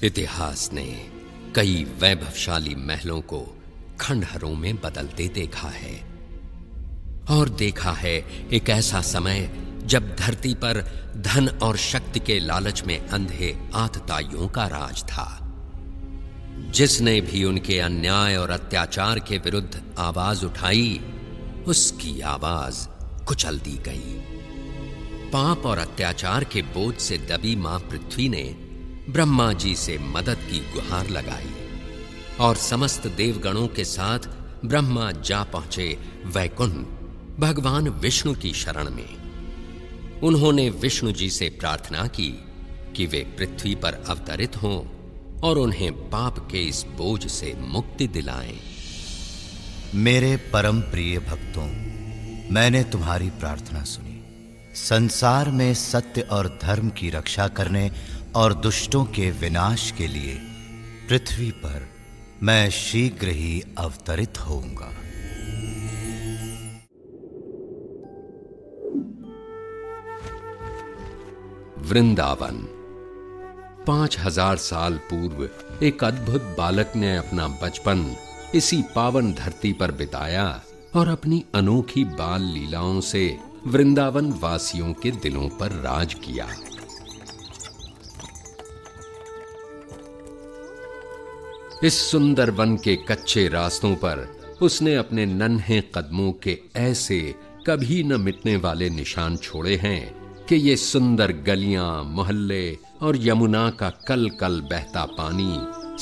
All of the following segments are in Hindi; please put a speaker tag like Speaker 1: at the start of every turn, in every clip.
Speaker 1: इतिहास ने कई वैभवशाली महलों को खंडहरों में बदलते देखा है, और देखा है एक ऐसा समय जब धरती पर धन और शक्ति के लालच में अंधे आतताइयों का राज था। जिसने भी उनके अन्याय और अत्याचार के विरुद्ध आवाज उठाई, उसकी आवाज कुचल दी गई। पाप और अत्याचार के बोझ से दबी मां पृथ्वी ने ब्रह्मा जी से मदद की गुहार लगाई, और समस्त देवगणों के साथ ब्रह्मा जा पहुंचे वैकुंठ भगवान विष्णु की शरण में। उन्होंने विष्णु जी से प्रार्थना की कि वे पृथ्वी पर अवतरित हों और उन्हें पाप के इस बोझ से मुक्ति दिलाएं।
Speaker 2: मेरे परम प्रिय भक्तों, मैंने तुम्हारी प्रार्थना सुनी। संसार में सत्य और धर्म की रक्षा करने और दुष्टों के विनाश के लिए पृथ्वी पर मैं शीघ्र ही अवतरित होऊंगा।
Speaker 1: वृंदावन। 5000 साल पूर्व एक अद्भुत बालक ने अपना बचपन इसी पावन धरती पर बिताया और अपनी अनोखी बाल लीलाओं से वृंदावन वासियों के दिलों पर राज किया। इस सुंदर वन के कच्चे रास्तों पर उसने अपने नन्हे कदमों के ऐसे कभी न मिटने वाले निशान छोड़े हैं कि ये सुंदर गलियां, मोहल्ले और यमुना का कल कल बहता पानी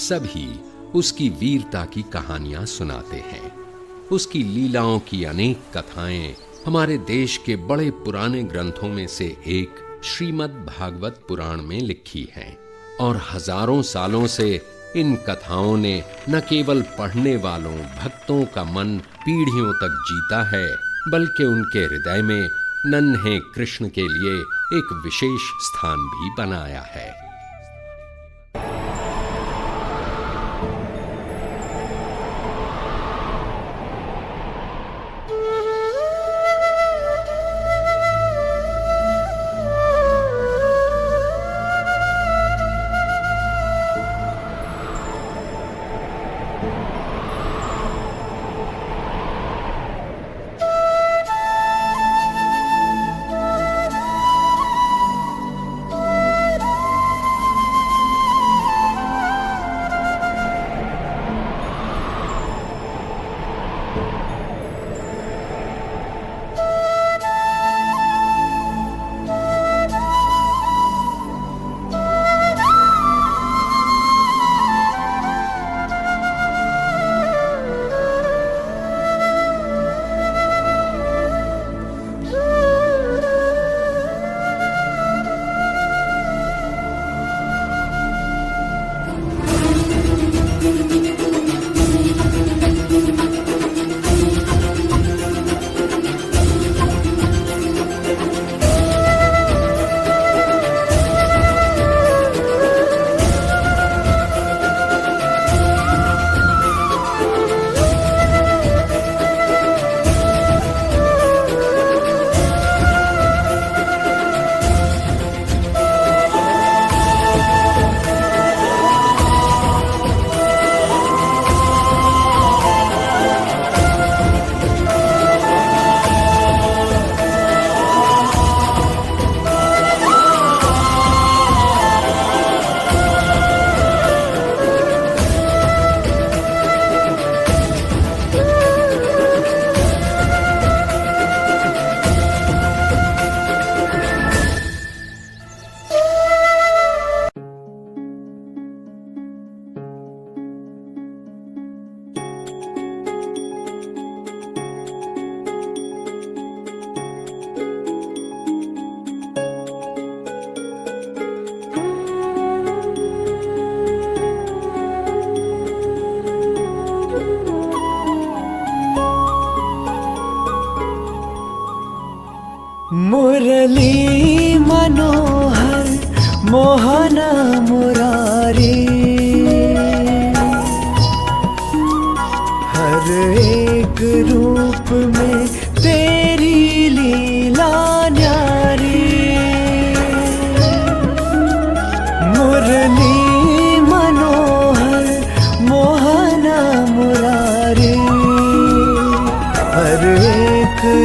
Speaker 1: सभी उसकी वीरता की कहानियां सुनाते हैं। उसकी लीलाओं की अनेक कथाएं हमारे देश के बड़े पुराने ग्रंथों में से एक श्रीमद् भागवत पुराण में लिखी हैं, और हजारों सालों से इन कथाओं ने न केवल पढ़ने वालों भक्तों का मन पीढ़ियों तक जीता है, बल्कि उनके हृदय में नन्हे कृष्ण के लिए एक विशेष स्थान भी बनाया है।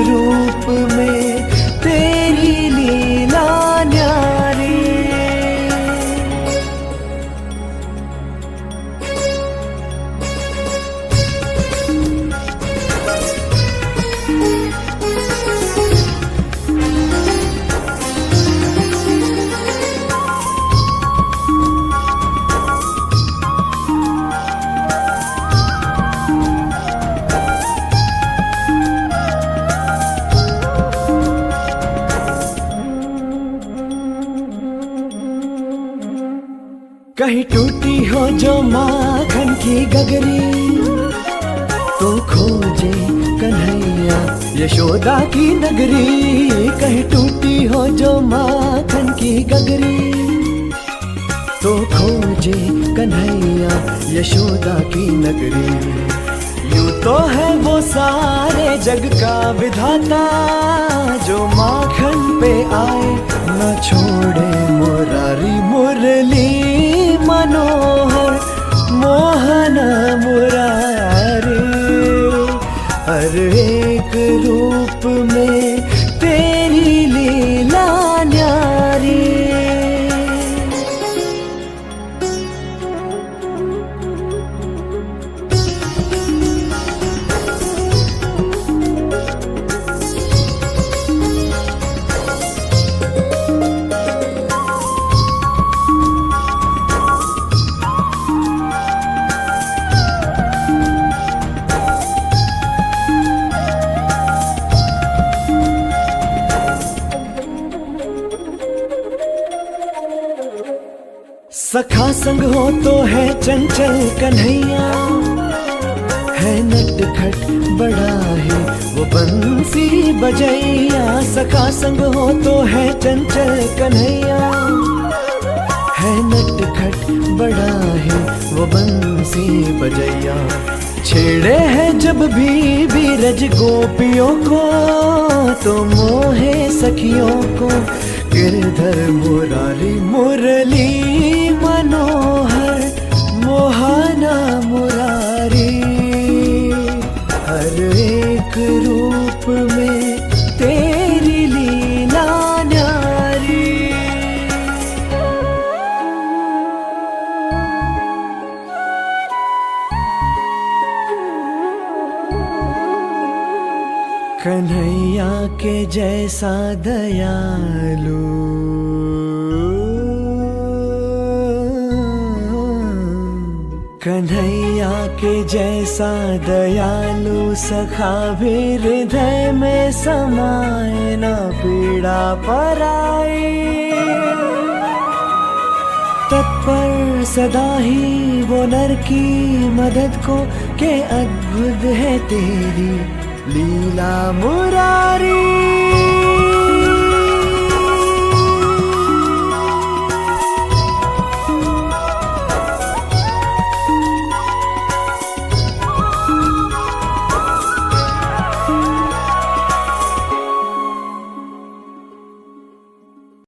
Speaker 3: रूप में तेरी लीला न्यारी। कहीं टूटी हो जो माखन की गगरी, तो खोजे कन्हैया यशोदा की नगरी। कहीं टूटी हो जो माखन की गगरी, तो खोजे कन्हैया यशोदा की नगरी। यूं तो है वो सारे जग का विधाता, जो माखन पे आए न छोड़े मुरारी। मुरली मनोहर मोहन मुरारी, हर एक रूप में तेरी लीला न्यारी। सखा संग हो तो है चंचल कन्हैया, है नटखट बड़ा है वो बंसी बजैया। सखा संग हो तो है चंचल कन्हैया, है नटखट बड़ा है वो बंसी बजैया। छेड़े है जब भी बीरज गोपियों को, तो मोहे सखियों को गिरधर मुरारी। मुरली मनोहर मोहना मुरारी, हर एक रूप में तेरी लीला न्यारी। कन्हैया के जैसा दयालु, कन्हैया के जैसा दयालु सखा भी हृदय में समाए न पीड़ा पराई। तत्पर सदा ही वो नर की मदद को, के अद्भुत है तेरी लीला मुरारी।